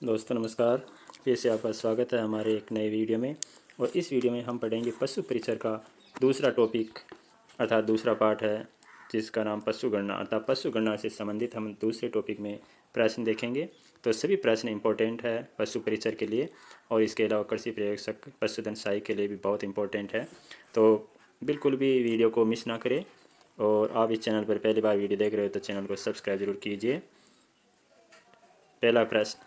दोस्तों नमस्कार। फिर से आपका स्वागत है हमारे एक नए वीडियो में। और इस वीडियो में हम पढ़ेंगे पशु परिचर का दूसरा टॉपिक अर्थात दूसरा पार्ट है, जिसका नाम पशु गणना अर्थात पशु गणना से संबंधित हम दूसरे टॉपिक में प्रश्न देखेंगे। तो सभी प्रश्न इंपॉर्टेंट है पशु परिचर के लिए, और इसके अलावा कृषि प्रयोगशाला पशुधन सहायी के लिए भी बहुत इंपॉर्टेंट है। तो बिल्कुल भी वीडियो को मिस ना करें। और आप इस चैनल पर पहली बार वीडियो देख रहे हो तो चैनल को सब्सक्राइब जरूर कीजिए। पहला प्रश्न,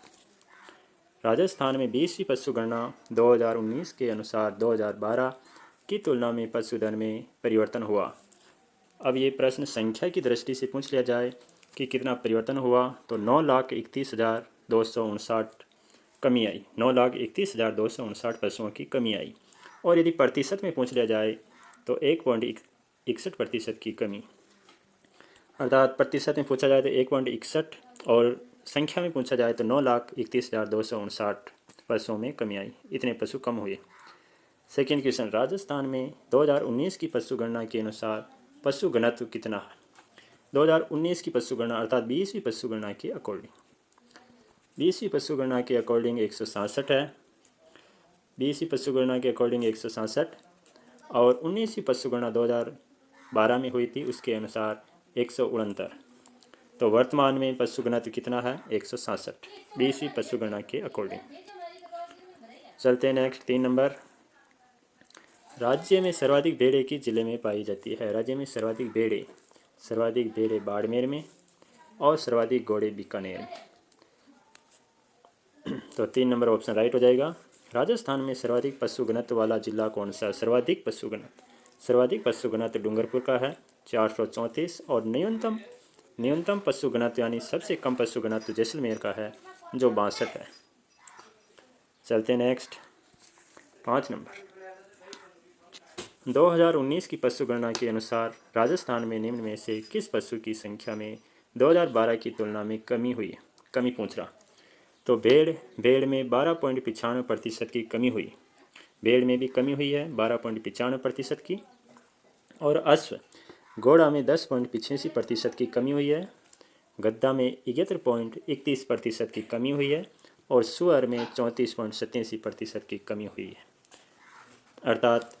राजस्थान में 20वीं पशु गणना 2019 के अनुसार 2012 की तुलना में पशुधन में परिवर्तन हुआ। अब ये प्रश्न संख्या की दृष्टि से पूछ लिया जाए कि कितना परिवर्तन हुआ, तो 9,31,259 कमी आई। 9,31,259 पशुओं की कमी आई। और यदि प्रतिशत में पूछ लिया जाए तो 1.61% की कमी, अर्थात प्रतिशत में पूछा जाए तो 1.61 और संख्या में पूछा जाए तो 9,31,259 पशुओं में कमी आई। इतने पशु कम हुए। सेकेंड क्वेश्चन, राजस्थान में 2019 की पशु गणना के अनुसार पशु घनत्व कितना है। 2019 की पशु गणना अर्थात 20वीं पशु गणना के अकॉर्डिंग 20वीं पशु गणना के अकॉर्डिंग 167 है। 20वीं पशु गणना के अकॉर्डिंग 167 और 19वीं पशु गणना 2012 में हुई थी, उसके अनुसार 169। तो वर्तमान में पशु घनत्व कितना है, 167 20वीं पशु गणना के अकॉर्डिंग। चलते हैं नेक्स्ट 3 नंबर, राज्य में सर्वाधिक भेड़ें किस जिले में पाई जाती है। राज्य में सर्वाधिक भेड़ें बाड़मेर में और सर्वाधिक घोड़े बीकानेर में। तो 3 नंबर ऑप्शन राइट हो जाएगा। राजस्थान में सर्वाधिक पशु घनत्व वाला जिला कौन सा। सर्वाधिक पशु घनत्व डूंगरपुर का है 434, और न्यूनतम पशु घनत्व यानी सबसे कम पशु घनत्व जैसलमेर का है जो 62 है। चलते नेक्स्ट 5 नंबर, 2019 की पशु गणना के अनुसार राजस्थान में निम्न में से किस पशु की संख्या में 2012 की तुलना में कमी हुई है। कमी पूछ रहा। तो भेड़ में 12.95% की कमी हुई। भेड़ में भी कमी हुई है 12.95% की। और अश्व घोड़ा में 10.85% की कमी हुई है। गद्दा में 71.31% की कमी हुई है। और सुअर में 34.87% की कमी हुई है। अर्थात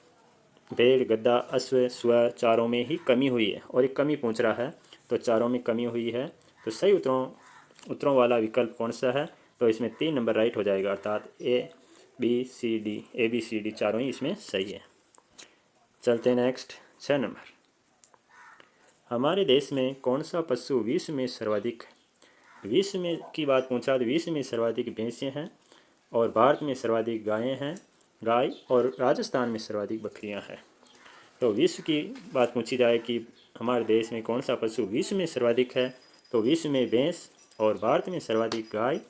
भेड़, गद्दा, अश्व, सुअर चारों में ही कमी हुई है। और एक कमी पूछ रहा है तो चारों में कमी हुई है। तो सही उत्तरों वाला विकल्प कौन सा है। तो इसमें 3 नंबर राइट हो जाएगा, अर्थात ए बी सी डी चारों ही इसमें सही है। चलते हैं नेक्स्ट 6 नंबर, हमारे देश में कौन सा पशु विश्व में सर्वाधिक है। विश्व में की बात पूछा तो विश्व में सर्वाधिक भैंसें हैं, और भारत में सर्वाधिक गाय, और राजस्थान में सर्वाधिक बकरियां हैं। तो विश्व की बात पूछी जाए कि हमारे देश में कौन सा पशु विश्व में सर्वाधिक है, तो विश्व में भैंस, और भारत में सर्वाधिक गाय,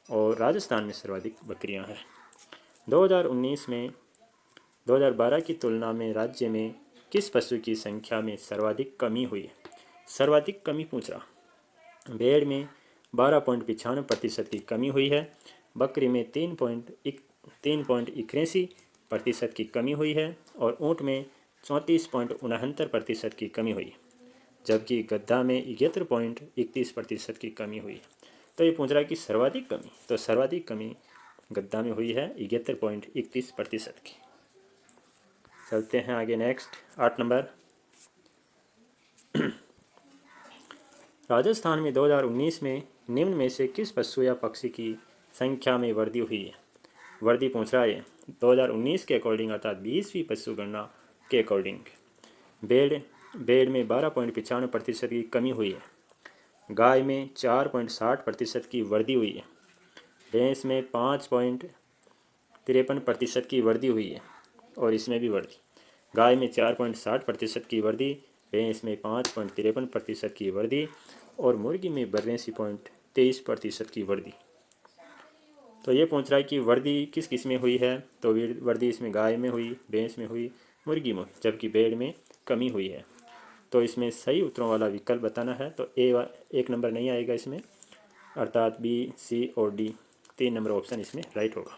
और राजस्थान में सर्वाधिक बकरियां हैं। 2019 में 2012 की तुलना में राज्य में किस पशु की संख्या में सर्वाधिक कमी हुई है। सर्वाधिक कमी पूछ रहा। भेड़ में 12.95% की कमी हुई है। बकरी में 3.81% की कमी हुई है। और ऊँट में 34.69% की कमी हुई, जबकि गद्दा में 71.31% की कमी हुई। तो ये पूछ रहा है कि सर्वाधिक कमी, तो सर्वाधिक कमी गद्दा में हुई है 71.31% की। चलते हैं आगे नेक्स्ट 8 नंबर, राजस्थान में 2019 में निम्न में से किस पशु या पक्षी की संख्या में वृद्धि हुई है। वृद्धि पूछ रहा है 2019 के अकॉर्डिंग, अर्थात 20वीं पशु गणना के अकॉर्डिंग। भेड़ में 12.95% की कमी हुई है। गाय में 4.60% की वृद्धि हुई है। भैंस में 5.53% की वृद्धि हुई है, और इसमें भी वृद्धि। गाय में 4.60% की वृद्धि, भैंस में 5.53% की वृद्धि, और मुर्गी में 82.23% की वृद्धि। तो ये पूछ रहा है कि वृद्धि किस किस में हुई है। तो वृद्धि इसमें गाय में हुई, भैंस में हुई, मुर्गी में हुई, जबकि भेड़ में कमी हुई है। तो इसमें सही उत्तरों वाला विकल्प बताना है। तो एक नंबर नहीं आएगा इसमें, अर्थात बी सी और डी 3 नंबर ऑप्शन इसमें राइट होगा।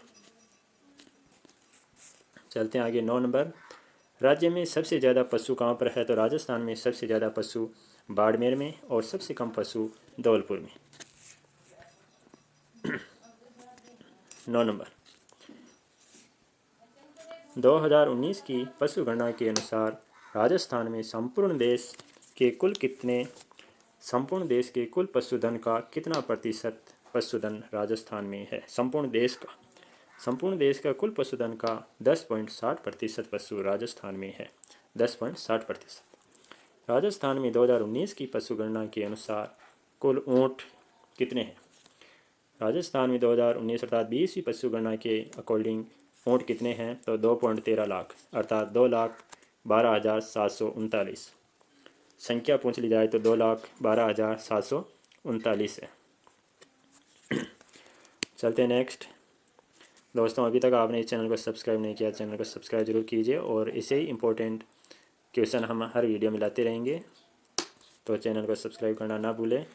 चलते हैं आगे 9 नंबर, राज्य में सबसे ज़्यादा पशु कहाँ पर है। तो राजस्थान में सबसे ज़्यादा पशु बाड़मेर में, और सबसे कम पशु धौलपुर में। 9 नंबर, 2019 की पशु गणना के अनुसार राजस्थान में संपूर्ण देश के कुल पशुधन का कितना प्रतिशत पशुधन राजस्थान में है? संपूर्ण देश का कुल पशुधन का 10.60% पशु राजस्थान में है। 10.60%। राजस्थान में 2019 की पशु गणना के अनुसार कुल ऊँट कितने हैं? राजस्थान में 2019 अर्थात 20वीं पशु गणना के अकॉर्डिंग ऊँट कितने हैं? तो 2.13 लाख अर्थात 2,12,739। संख्या पूछ ली जाए तो 2,12,739 है। चलते हैं नेक्स्ट। दोस्तों, अभी तक आपने इस चैनल को सब्सक्राइब नहीं किया, चैनल को सब्सक्राइब जरूर कीजिए और इसे ही इम्पोर्टेंट क्वेश्चन हम हर वीडियो में लाते रहेंगे, तो चैनल को सब्सक्राइब करना ना भूलें।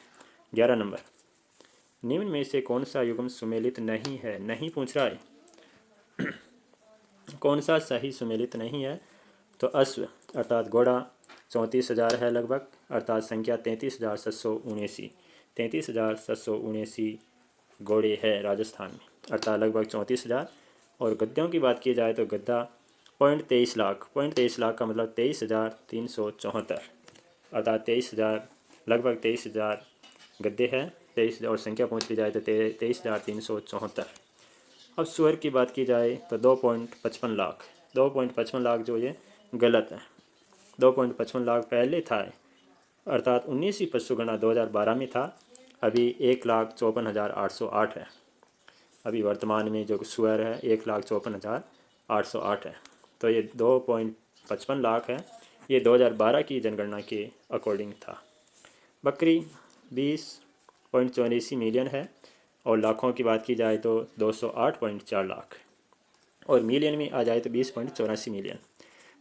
11 नंबर, निम्न में से कौन सा युग्म सुमेलित नहीं है? नहीं पूछ रहा है, कौन सा सही सुमेलित नहीं है? तो अश्व अर्थात घोड़ा 34,000 है लगभग, अर्थात संख्या 33,779। 33,779 घोड़े है राजस्थान में, अर्थात लगभग 34,000। और गद्यों की बात की जाए तो गद्दा 0.23 लाख, 0.23 लाख का मतलब 23,374, अर्थात 23,000, लगभग 23,000 गद्दे हैं। 23 और संख्या पहुँच ली जाए तो 23,374। अब सुअर की बात की जाए तो 2.55 लाख, 2.55 लाख जो ये गलत है। 2.55 लाख पहले था, अर्थात 19वीं पशु गणना 2012 में था। अभी 1,54,808 है। अभी वर्तमान में जो सुअर है 1,54,808 है। तो ये 2.55 लाख है, ये 2012 की जनगणना के अकॉर्डिंग था। बकरी 20.84 मिलियन है और लाखों की बात की जाए तो 208.4 लाख, और मिलियन में आ जाए तो 20.84 मिलियन।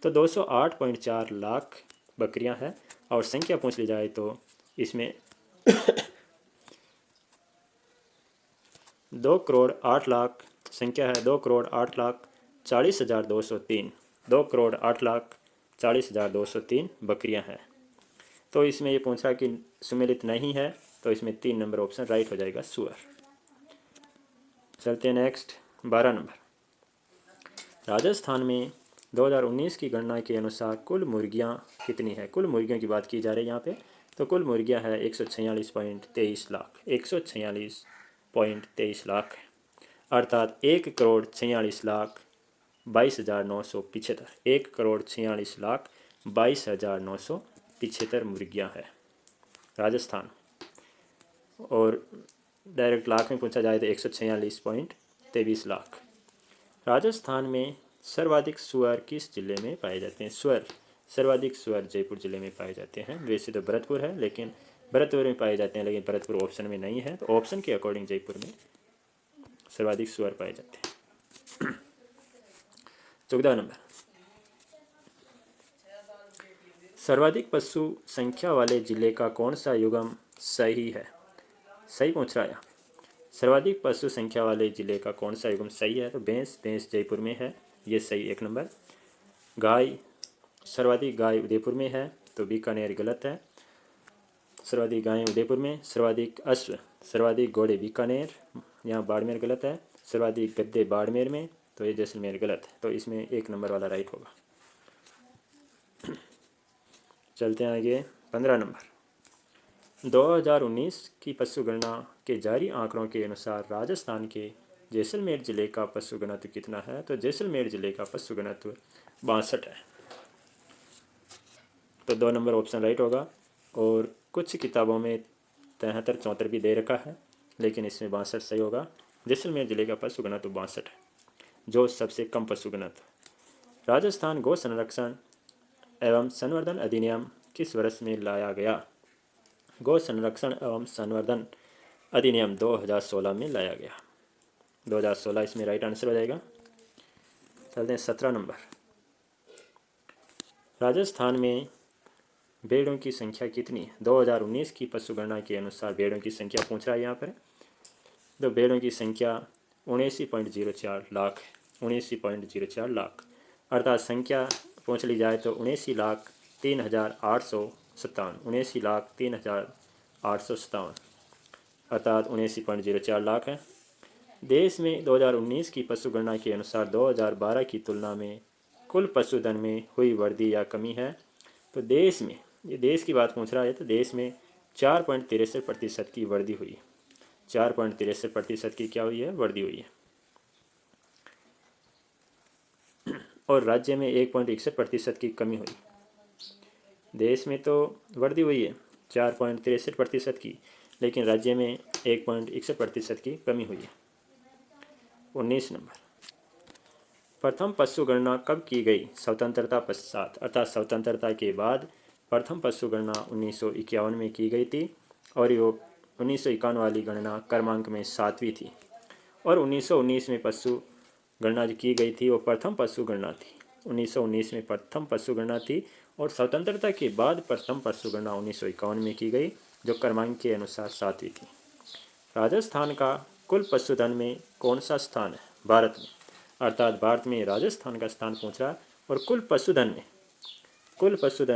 तो 208.4 लाख बकरियां हैं और संख्या पूछ ली जाए तो इसमें 2,08,00,000 संख्या है। 2,08,40,203, 2,08,40,203 बकरियां हैं। तो इसमें ये पूछा कि सुमेलित नहीं है, तो इसमें 3 नंबर ऑप्शन राइट हो जाएगा, सुअर। चलते हैं नेक्स्ट। 12 नंबर, राजस्थान में 2019 की गणना के अनुसार कुल मुर्गियां कितनी है? कुल मुर्गियों की बात की जा रही है यहाँ पे। तो कुल मुर्गियां है 146.23 लाख, 146.23 लाख, अर्थात 1,46,42,975, 1,46,42,975 मुर्गियां है राजस्थान। और डायरेक्ट लाख में पूछा जाए तो 146.23 लाख। राजस्थान में सर्वाधिक सुअर किस जिले में पाए जाते हैं? सर्वाधिक सुअर जयपुर जिले में पाए जाते हैं। वैसे तो भरतपुर है, लेकिन भरतपुर में पाए जाते हैं, लेकिन भरतपुर ऑप्शन में नहीं है, तो ऑप्शन के अकॉर्डिंग जयपुर में सर्वाधिक सुअर पाए जाते हैं। 14 नंबर, सर्वाधिक पशु संख्या वाले जिले का कौन सा युग्म सही है? सही पूछ रहा है। सर्वाधिक पशु संख्या वाले जिले का कौन सा युग्म सही है? तो भैंस जयपुर में है, ये सही 1 नंबर। गाय, सर्वाधिक गाय उदयपुर में है, तो बीकानेर गलत है। सर्वाधिक गायें उदयपुर में। सर्वाधिक अश्व, सर्वाधिक घोड़े बीकानेर, यहाँ बाड़मेर गलत है। सर्वाधिक गद्दे बाड़मेर में, तो ये जैसलमेर गलत है। तो इसमें 1 नंबर वाला राइट होगा। चलते हैं आगे। 15 नंबर, 2019 की पशु गणना के जारी आंकड़ों के अनुसार राजस्थान के जैसलमेर जिले का पशु घनत्व कितना है? तो जैसलमेर जिले का पशु घनत्व 62 है, तो 2 नंबर ऑप्शन राइट होगा। और कुछ किताबों में 73-74 भी दे रखा है, लेकिन इसमें 62 सही होगा। जैसलमेर जिले का पशु घनत्व 62 है, जो सबसे कम पशु घनत्व। राजस्थान गौ संरक्षण एवं संवर्धन अधिनियम किस वर्ष में लाया गया? गौ संरक्षण एवं संवर्धन अधिनियम 2016 में लाया गया। 2016 इसमें राइट आंसर हो जाएगा। चलते हैं 17 नंबर, राजस्थान में भेड़ों की संख्या कितनी है? 2019 की पशु गणना के अनुसार भेड़ों की संख्या पूछ रहा है यहाँ पर। तो भेड़ों की संख्या 79.04 लाख, 79.04 लाख, अर्थात संख्या पूछ ली जाए तो 79,03,857, 79,03,857, अर्थात 79.04 लाख है। देश में 2019 की पशु गणना के अनुसार 2012 की तुलना में कुल पशुधन में हुई वृद्धि या कमी है। तो देश में, ये देश की बात पूछ रहा है, तो देश में 4.63% की वृद्धि हुई है। 4.63% की क्या हुई है? वृद्धि हुई है। और राज्य में 1.61% की कमी हुई। देश में तो वृद्धि हुई है 4.63% की, लेकिन राज्य में 1.61% की कमी हुई है। 19 नंबर, प्रथम पशु गणना कब की गई? स्वतंत्रता पश्चात, अर्थात स्वतंत्रता के बाद प्रथम पशु गणना 1951 में की गई थी, और ये 1951 वाली गणना क्रमांक में 7वीं थी। और 1919 में पशु गणना जो की गई थी वो प्रथम पशु गणना थी। 1919 में प्रथम पशु गणना थी, और स्वतंत्रता के बाद प्रथम पशु गणना 1951 में की गई, जो क्रमांक के अनुसार 7वीं थी। राजस्थान का कुल पशुधन में कौन सा स्थान है भारत में? अर्थात भारत में राजस्थान का स्थान पूछ रहा है, और कुल पशुधन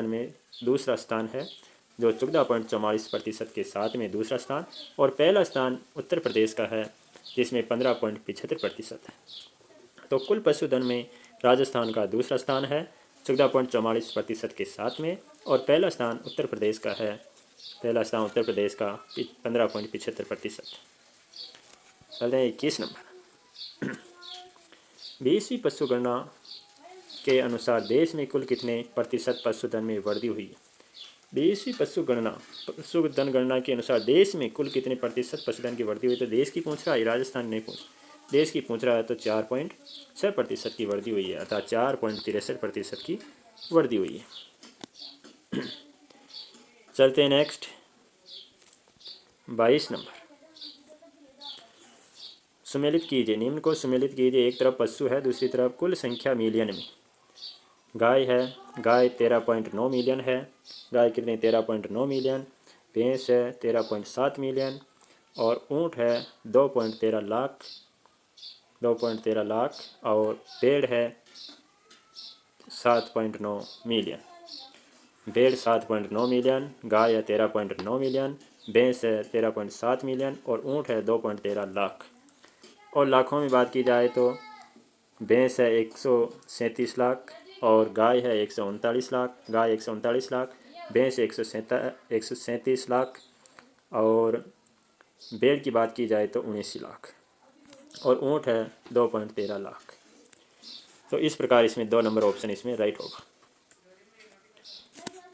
में दूसरा स्थान है, जो 14.44% के साथ में दूसरा स्थान, और पहला स्थान उत्तर प्रदेश का है, जिसमें 15.75% है। तो कुल पशुधन में राजस्थान का दूसरा स्थान है 14.44% के साथ में, और पहला स्थान उत्तर प्रदेश का है, पहला स्थान उत्तर प्रदेश का 15.75%। चलते हैं 21 नंबर, 20वीं पशु गणना के अनुसार देश में कुल कितने प्रतिशत पशुधन में वृद्धि हुई? 20वीं पशुधन गणना के अनुसार देश में कुल कितने प्रतिशत पशुधन की वृद्धि हुई? तो देश की पूछ रहा है, राजस्थान नहीं पूछ, देश की पूछ रहा है। तो 4.6% की वृद्धि हुई है, अर्थात 4.63% की वृद्धि हुई है। चलते हैं नेक्स्ट, 22 नंबर, सुमेलित कीजिए, निम्न को सुमेलित कीजिए। एक तरफ पशु है, दूसरी तरफ कुल संख्या मिलियन में। गाय है, गाय 13.9 मिलियन है। गाय कितने? 13.9 मिलियन। भैंस है 13.7 मिलियन, और ऊँट है 2.13 लाख, और भेड़ है 7.9 मिलियन। भेड़ 7.9 मिलियन, गाय है 13.9 मिलियन, भैंस है 13.7 मिलियन, और ऊँट है 2.13 लाख। और लाखों में बात की जाए तो भैंस है 137 लाख, और गाय है 139 लाख। गाय 139 लाख, भैंस 137 लाख, और भेड़ की बात की जाए तो 79 लाख, और ऊँट है 2.13 लाख। तो इस प्रकार इसमें 2 नंबर ऑप्शन इसमें राइट होगा।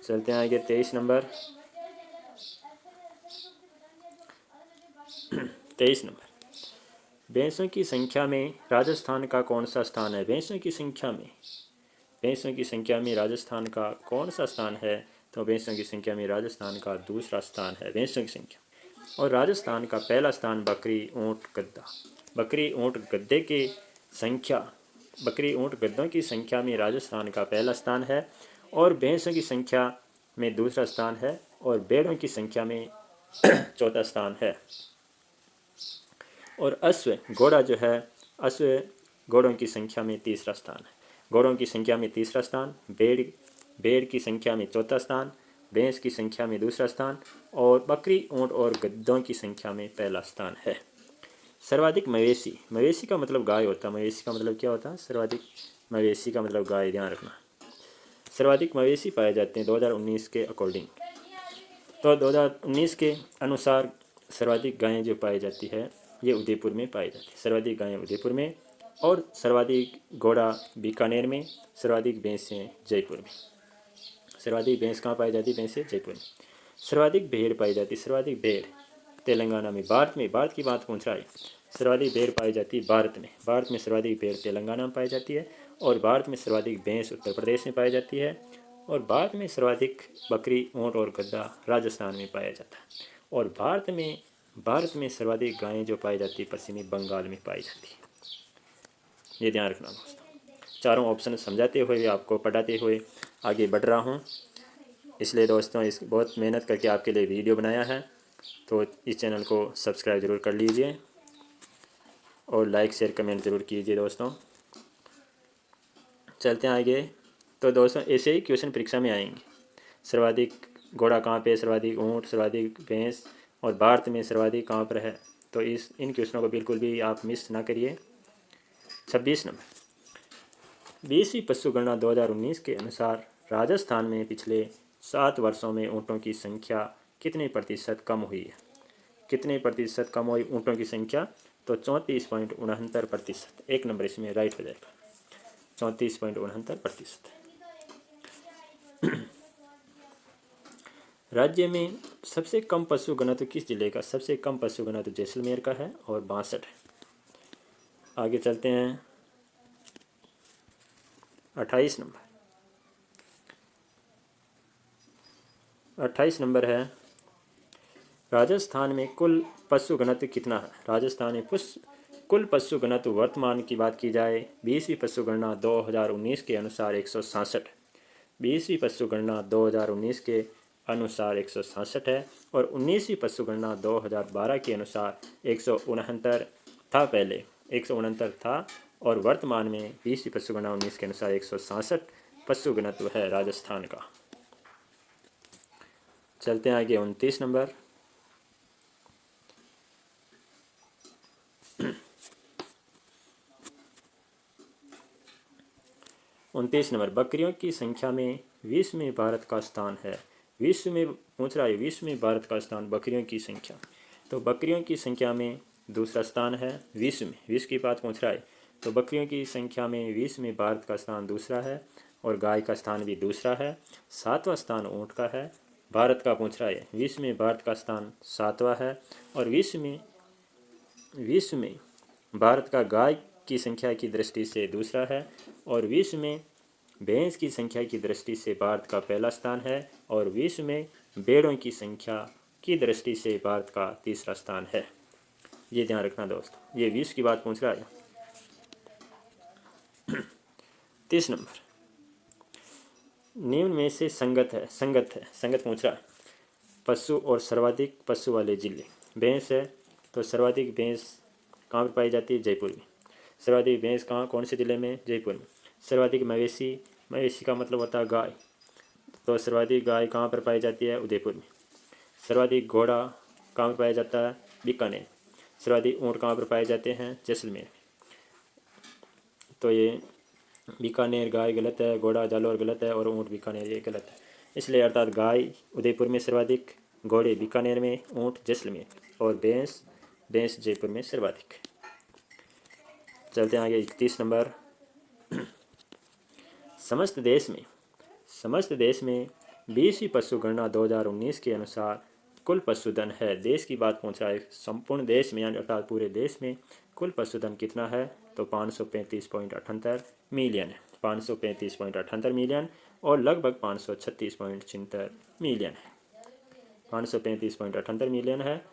चलते हैं आगे 23 नंबर, 23 नंबर, भैंसों की संख्या में राजस्थान का कौन सा स्थान है? भैंसों की संख्या में राजस्थान का कौन सा स्थान है? तो भैंसों की संख्या में राजस्थान का दूसरा स्थान है भैंसों की संख्या। और राजस्थान का पहला स्थान बकरी, ऊँट, गद्दा। बकरी, ऊँट, गद्दों की संख्या में राजस्थान का पहला स्थान है, और भैंसों की संख्या में दूसरा स्थान है, और भेड़ों की संख्या में चौथा स्थान है। और घोड़ों की संख्या में तीसरा स्थान है। घोड़ों की संख्या में तीसरा स्थान, भेड़ की संख्या में चौथा स्थान, भैंस की संख्या में दूसरा स्थान, और बकरी, ऊँट और गद्दों की संख्या में पहला स्थान है। सर्वाधिक मवेशी का मतलब गाय होता है। मवेशी का मतलब क्या होता है? मवेशी का मतलब गाय, ध्यान रखना। सर्वाधिक मवेशी पाए जाते हैं 2019 के अकॉर्डिंग। तो 2019 के अनुसार सर्वाधिक गायें जो पाई जाती है ये उदयपुर में पाई जाती है। सर्वाधिक गायें उदयपुर में, और सर्वाधिक घोड़ा बीकानेर में, सर्वाधिक भैंसें जयपुर में। सर्वाधिक भैंस कहाँ पाई जाती है? भैंसें जयपुर में। सर्वाधिक भेड़ पाई जाती है, सर्वाधिक भेड़ तेलंगाना में। भारत की बात पूछ रहा है। सर्वाधिक भेड़ पाई जाती है भारत में सर्वाधिक भेड़ तेलंगाना में पाई जाती है, और भारत में सर्वाधिक भैंस उत्तर प्रदेश में पाई जाती है, और भारत में सर्वाधिक बकरी, ऊँट और गद्दा राजस्थान में पाया जाता है, और भारत में सर्वाधिक गायें जो पाई जाती है पश्चिमी बंगाल में पाई जाती है। ये ध्यान रखना दोस्तों। चारों ऑप्शन समझाते हुए, आपको पढ़ाते हुए आगे बढ़ रहा हूँ। इसलिए दोस्तों बहुत मेहनत करके आपके लिए वीडियो बनाया है, तो इस चैनल को सब्सक्राइब ज़रूर कर लीजिए, और लाइक, शेयर, कमेंट ज़रूर कीजिए दोस्तों। चलते हैं आगे। तो दोस्तों ऐसे ही क्वेश्चन परीक्षा में आएंगे। सर्वाधिक घोड़ा कहाँ पे, सर्वाधिक ऊँट, सर्वाधिक भैंस, और भारत में सर्वाधिक कहाँ पर है, तो इन क्वेश्चनों को बिल्कुल भी आप मिस ना करिए। 26 नंबर, 20वीं पशु गणना 2019 के अनुसार राजस्थान में पिछले 7 वर्षों में ऊँटों की संख्या कितने प्रतिशत कम हुई है? कितने प्रतिशत कम हुई ऊँटों की संख्या? तो 34.69%। एक नंबर इसमें राइट हो जाएगा, 34.69%। राज्य में सबसे कम पशु घनत्व किस जिले का? सबसे कम पशु घनत्व जैसलमेर का है और 62 है। आगे चलते हैं 28 नंबर। 28 नंबर है, राजस्थान में कुल पशु घनत्व कितना है? राजस्थान में कुल पशु घनत्व वर्तमान की बात की जाए 20वीं पशु गणना 2019 के अनुसार 167। 20वीं पशु गणना 2019 के अनुसार 167 है और 19वीं पशु गणना 2012 के अनुसार 169 था। पहले 169 था और वर्तमान में 20वीं पशु गणना 19 के अनुसार 167 पशु घनत्व है राजस्थान का। चलते हैं आगे 29 नंबर। 29 नंबर, बकरियों की संख्या में विश्व में भारत का स्थान है। विश्व में पूछ रहा है, विश्व में भारत का स्थान बकरियों की संख्या। तो बकरियों की संख्या में दूसरा स्थान है विश्व में, विश्व की बात पूछ रहा है। तो बकरियों की संख्या में विश्व में भारत का स्थान दूसरा है और गाय का स्थान भी दूसरा है। 7वां स्थान ऊँट का है। भारत का पूछ रहा है, विश्व में भारत का स्थान 7वां है और विश्व में भारत का गाय की संख्या की दृष्टि से दूसरा है और विश्व में भैंस की संख्या की दृष्टि से भारत का पहला स्थान है और विश्व में भेड़ों की संख्या की दृष्टि से भारत का तीसरा स्थान है। ये ध्यान रखना दोस्तों, ये विश्व की बात पूछ रहा है। 30 नंबर, निम्न में से संगत पूछ रहा है। पशु और सर्वाधिक पशु वाले जिले, भैंस है तो सर्वाधिक भैंस कहाँ पर पाई जाती है? जयपुर में। सर्वाधिक भैंस कौन से जिले में? जयपुर में। सर्वाधिक मवेशी का मतलब होता है गाय, तो सर्वाधिक गाय कहाँ पर पाई जाती है? उदयपुर में। सर्वाधिक घोड़ा कहाँ पर पाया जाता है? बीकानेर। सर्वाधिक ऊँट कहाँ पर पाए जाते हैं? जैसलमेर। तो ये बीकानेर गाय गलत है, घोड़ा जालौर गलत है और ऊँट बीकानेर ये गलत है। इसलिए अर्थात गाय उदयपुर में सर्वाधिक, घोड़े बीकानेर में, ऊँट जैसलमेर और भैंस जयपुर में सर्वाधिक। चलते हैं आगे 31 नंबर। समस्त देश में 20वीं पशु गणना 2019 के अनुसार कुल पशुधन है। देश की बात पूछ रहा है, संपूर्ण देश में यानी अर्थात पूरे देश में कुल पशुधन कितना है? तो 535.78 मिलियन है। 535.78 मिलियन और लगभग 536.76 मिलियन है। 535.78 मिलियन है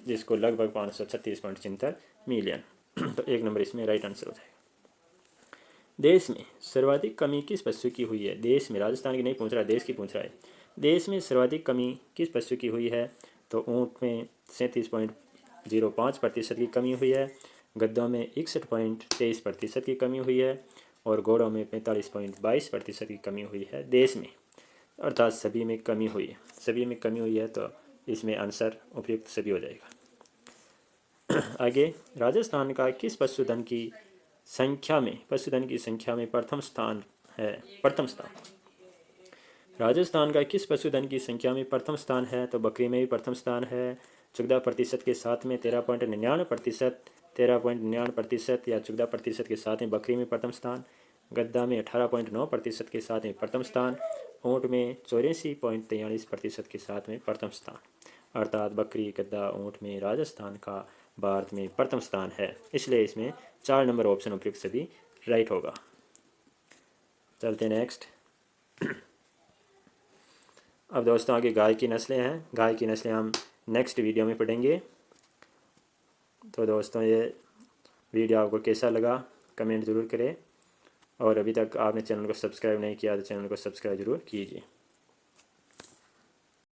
जिसको लगभग 536.76 मिलियन। तो एक नंबर इसमें राइट आंसर हो जाएगा। देश में सर्वाधिक कमी किस पशु की हुई है? देश में, राजस्थान की नहीं पूछ रहा है, देश की पूछ रहा है। देश में सर्वाधिक कमी किस पशु की हुई है? तो ऊँट में 37.05% की कमी हुई है, गद्दों में 61.23% की कमी हुई है और घोड़ों में 45.22% की कमी हुई है देश में। अर्थात सभी में कमी हुई है। सभी में कमी हुई है तो इसमें आंसर उपयुक्त सभी हो जाएगा। आगे, राजस्थान का किस पशुधन की संख्या में प्रथम स्थान है? राजस्थान का किस पशुधन की संख्या में प्रथम स्थान है? तो बकरी में भी प्रथम स्थान है 14% के साथ में, 13.99% या 14% के साथ में बकरी में प्रथम स्थान, गद्दा में 18.9% के साथ में प्रथम स्थान, ऊँट में 84.43% के साथ में प्रथम स्थान। अर्थात बकरी, गद्दा, ऊँट में राजस्थान का भारत में प्रथम स्थान है। इसलिए इसमें 4 नंबर ऑप्शन उपयुक्त सभी राइट होगा। चलते हैं नेक्स्ट। अब दोस्तों आगे गाय की नस्लें हैं। गाय की नस्लें हम नेक्स्ट वीडियो में पढ़ेंगे। तो दोस्तों ये वीडियो आपको कैसा लगा कमेंट ज़रूर करें और अभी तक आपने चैनल को सब्सक्राइब नहीं किया तो चैनल को सब्सक्राइब ज़रूर कीजिए।